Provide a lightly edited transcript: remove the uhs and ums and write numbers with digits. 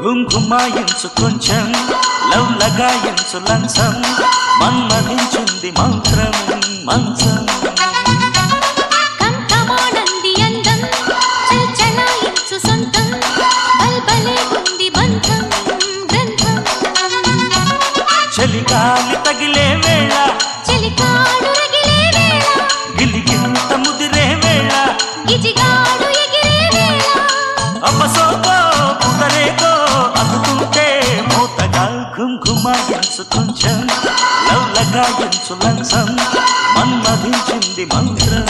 ఘుమాయించు కొంచెం లవ్ లగాయించు లంచం మన్మధించింది మంత్రం మంచం కంకమానంది అందం చల్చలాయించు సొంతం బల్బలే ఉంది బంధం గ్రంథం చలిగాలి తగిలే వేళ చలికాడు రగిలే వేళ గిలిగింత ముదిరే వేళ గిజిగాడు ఎగిరే వేళ అపసోకో కుదరేకో అందుకుంటే మూతగా ఘుమాయించు కొంచెం లవ్ లగాయించు లంచం మన్మధించింది మంత్రం